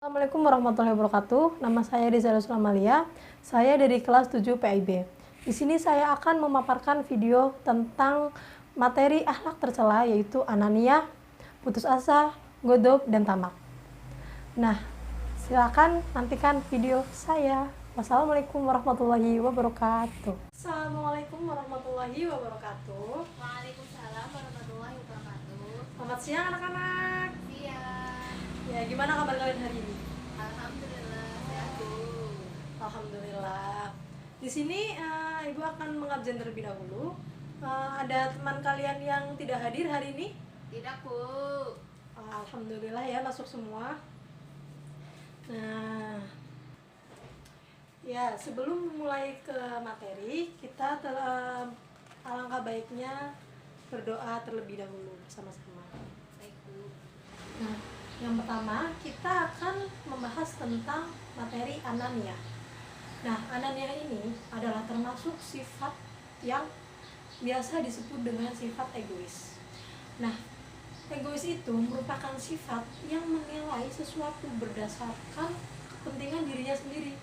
Assalamualaikum warahmatullahi wabarakatuh. Nama saya Rizal Amalia. Saya dari kelas 7 PIB. Di sini saya akan memaparkan video tentang materi akhlak tercela, yaitu ananiah, putus asa, godop, dan tamak. Nah, silakan nantikan video saya. Wassalamualaikum warahmatullahi wabarakatuh. Assalamualaikum warahmatullahi wabarakatuh. Waalaikumsalam warahmatullahi wabarakatuh. Selamat siang anak-anak. Siang. Ya, gimana kabar kalian hari ini? Alhamdulillah sehat Bu. Alhamdulillah. Di sini Ibu akan mengabsen terlebih dahulu. Ada teman kalian yang tidak hadir hari ini? Tidak Bu. Alhamdulillah ya, masuk semua. Nah, ya sebelum mulai ke materi, kita alangkah baiknya berdoa terlebih dahulu bersama-sama. Baik Bu. Nah, yang pertama kita akan membahas tentang materi ananiah. Nah, ananiah ini adalah termasuk sifat yang biasa disebut dengan sifat egois. Nah, egois itu merupakan sifat yang menilai sesuatu berdasarkan kepentingan dirinya sendiri,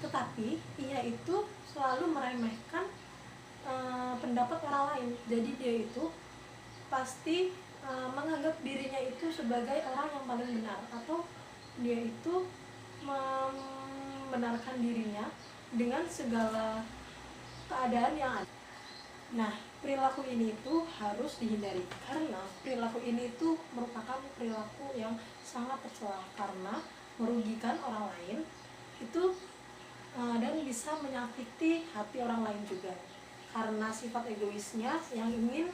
tetapi ia itu selalu meremehkan pendapat orang lain. Jadi dia itu pasti menganggap dirinya itu sebagai orang yang paling benar, atau dia itu membenarkan dirinya dengan segala keadaan yang ada. Nah, perilaku ini itu harus dihindari karena perilaku ini itu merupakan perilaku yang sangat tercela karena merugikan orang lain itu dan bisa menyakiti hati orang lain juga karena sifat egoisnya yang ingin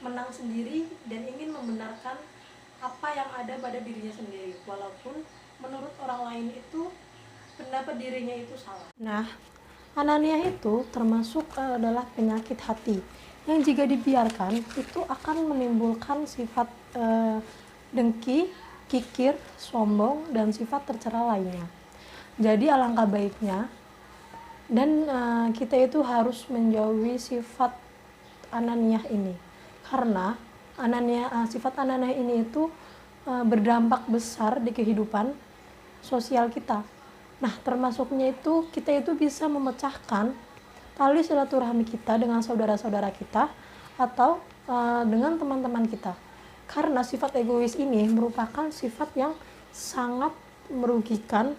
menang sendiri dan ingin membenarkan apa yang ada pada dirinya sendiri, walaupun menurut orang lain itu pendapat dirinya itu salah. Nah, ananiah itu termasuk adalah penyakit hati yang jika dibiarkan itu akan menimbulkan sifat dengki, kikir, sombong, dan sifat tercela lainnya. Jadi alangkah baiknya dan kita itu harus menjauhi sifat ananiah ini. Karena sifat ananiah ini itu berdampak besar di kehidupan sosial kita. Nah, termasuknya itu kita itu bisa memecahkan tali silaturahmi kita dengan saudara-saudara kita atau dengan teman-teman kita. Karena sifat egois ini merupakan sifat yang sangat merugikan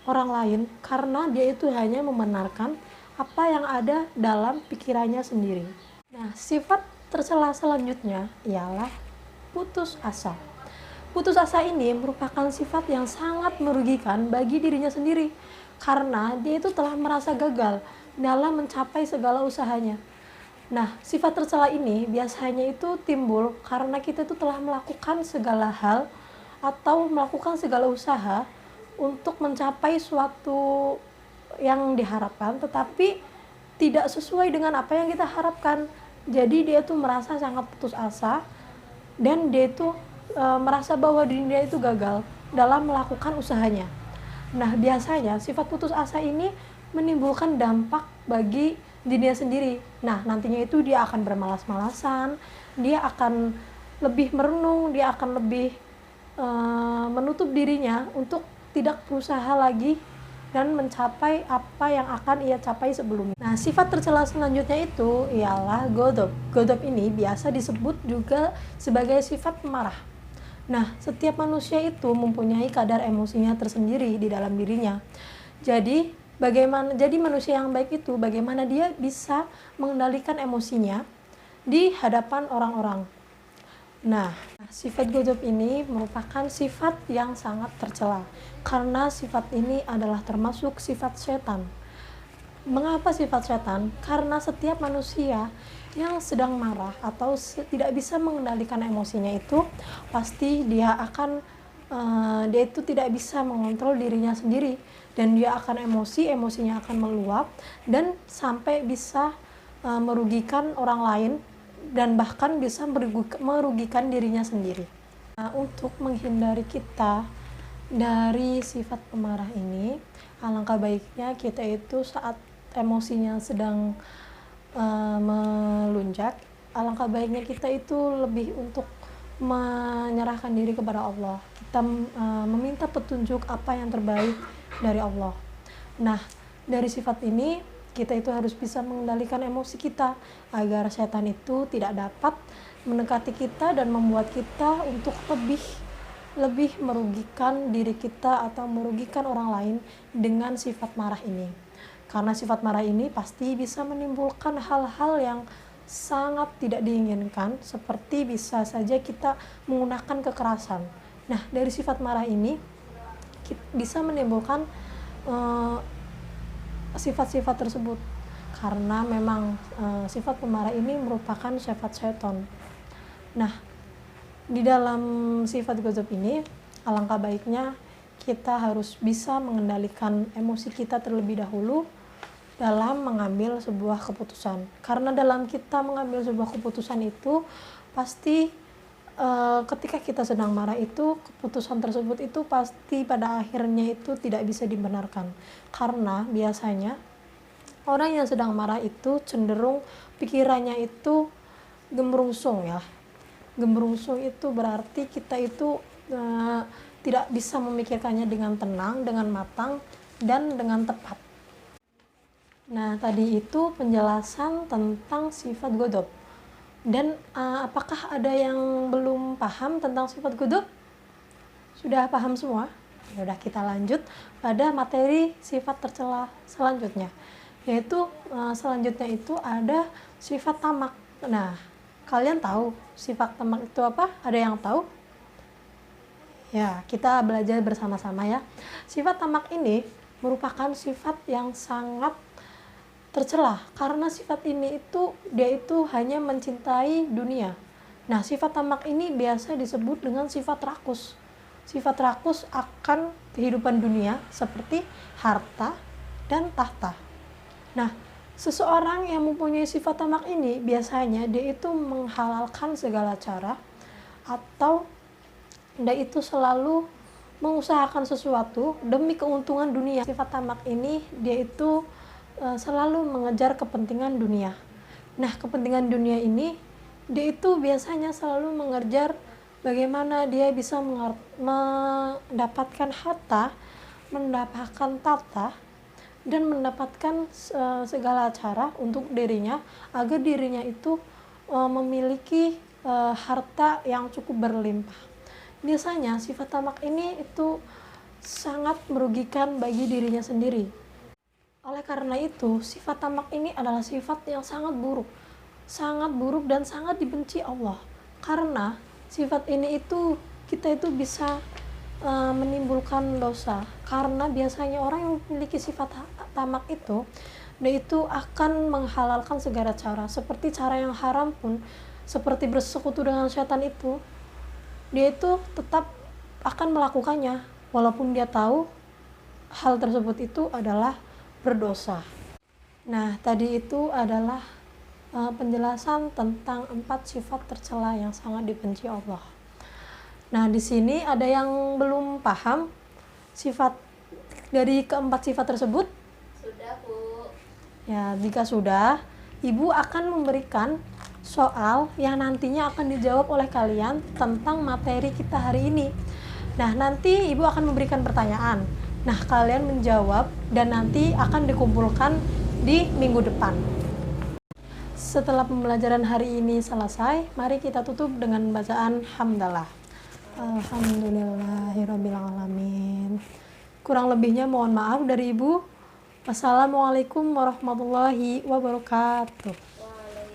orang lain karena dia itu hanya membenarkan apa yang ada dalam pikirannya sendiri. Nah, sifat tercela selanjutnya ialah putus asa. Putus asa ini merupakan sifat yang sangat merugikan bagi dirinya sendiri karena dia itu telah merasa gagal dalam mencapai segala usahanya. Nah, sifat tercela ini biasanya itu timbul karena kita itu telah melakukan segala hal atau melakukan segala usaha untuk mencapai suatu yang diharapkan tetapi tidak sesuai dengan apa yang kita harapkan. Jadi dia tuh merasa sangat putus asa dan dia itu merasa bahwa dirinya itu gagal dalam melakukan usahanya. Nah, biasanya sifat putus asa ini menimbulkan dampak bagi dirinya sendiri. Nah, nantinya itu dia akan bermalas-malasan, dia akan lebih merenung, dia akan lebih menutup dirinya untuk tidak berusaha lagi dan mencapai apa yang akan ia capai sebelumnya. Nah, sifat tercela selanjutnya itu ialah godop. Godop ini biasa disebut juga sebagai sifat pemarah. Nah, setiap manusia itu mempunyai kadar emosinya tersendiri di dalam dirinya. Jadi manusia yang baik itu bagaimana dia bisa mengendalikan emosinya di hadapan orang-orang. Nah, sifat godop ini merupakan sifat yang sangat tercela karena sifat ini adalah termasuk sifat setan. Mengapa sifat setan? Karena setiap manusia yang sedang marah atau tidak bisa mengendalikan emosinya itu pasti dia itu tidak bisa mengontrol dirinya sendiri dan dia akan emosinya akan meluap dan sampai bisa merugikan orang lain dan bahkan bisa merugikan dirinya sendiri. Nah, untuk menghindari kita dari sifat pemarah ini, alangkah baiknya kita itu saat emosinya sedang melunjak, alangkah baiknya kita itu lebih untuk menyerahkan diri kepada Allah. kita meminta petunjuk apa yang terbaik dari Allah. Nah, dari sifat ini kita itu harus bisa mengendalikan emosi kita agar setan itu tidak dapat mendekati kita dan membuat kita untuk lebih merugikan diri kita atau merugikan orang lain dengan sifat marah ini. Karena sifat marah ini pasti bisa menimbulkan hal-hal yang sangat tidak diinginkan, seperti bisa saja kita menggunakan kekerasan. Nah, dari sifat marah ini bisa menimbulkan sifat-sifat tersebut, karena memang sifat pemarah ini merupakan sifat setan. Nah, di dalam sifat ghadab ini, alangkah baiknya kita harus bisa mengendalikan emosi kita terlebih dahulu dalam mengambil sebuah keputusan. Karena dalam kita mengambil sebuah keputusan itu pasti ketika kita sedang marah itu, keputusan tersebut itu pasti pada akhirnya itu tidak bisa dibenarkan. Karena biasanya orang yang sedang marah itu cenderung pikirannya itu gemerungsung ya. Gemerungsung itu berarti kita itu tidak bisa memikirkannya dengan tenang, dengan matang, dan dengan tepat. Nah, tadi itu penjelasan tentang sifat ghadab. Dan apakah ada yang belum paham tentang sifat ghadab? Sudah paham semua? Ya udah, kita lanjut pada materi sifat tercela selanjutnya. Yaitu selanjutnya itu ada sifat tamak. Nah, kalian tahu sifat tamak itu apa? Ada yang tahu? Ya, kita belajar bersama-sama ya. Sifat tamak ini merupakan sifat yang sangat tercela, karena sifat ini itu dia itu hanya mencintai dunia. Nah, sifat tamak ini biasa disebut dengan sifat rakus. Sifat rakus akan kehidupan dunia seperti harta dan tahta. Nah, seseorang yang mempunyai sifat tamak ini biasanya dia itu menghalalkan segala cara, atau dia itu selalu mengusahakan sesuatu demi keuntungan dunia. Sifat tamak ini dia itu selalu mengejar kepentingan dunia. Nah, kepentingan dunia ini dia itu biasanya selalu mengejar bagaimana dia bisa mendapatkan harta, mendapatkan tahta, dan mendapatkan segala cara untuk dirinya agar dirinya itu memiliki harta yang cukup berlimpah. Biasanya sifat tamak ini itu sangat merugikan bagi dirinya sendiri. Oleh karena itu, sifat tamak ini adalah sifat yang sangat buruk dan sangat dibenci Allah. Karena sifat ini itu kita itu bisa menimbulkan dosa. Karena biasanya orang yang memiliki sifat tamak itu, dia itu akan menghalalkan segala cara, seperti cara yang haram pun, seperti bersekutu dengan setan itu, dia itu tetap akan melakukannya, walaupun dia tahu hal tersebut itu adalah berdosa. Nah, tadi itu adalah penjelasan tentang 4 sifat tercela yang sangat dibenci Allah. Nah, di sini ada yang belum paham sifat dari keempat sifat tersebut? Sudah, Bu. Ya, jika sudah, Ibu akan memberikan soal yang nantinya akan dijawab oleh kalian tentang materi kita hari ini. Nah, nanti Ibu akan memberikan pertanyaan. Nah, kalian menjawab dan nanti akan dikumpulkan di minggu depan. Setelah pembelajaran hari ini selesai, mari kita tutup dengan bacaan hamdalah. Alhamdulillahirrabbilalamin. Kurang lebihnya mohon maaf dari Ibu. Wassalamualaikum warahmatullahi wabarakatuh.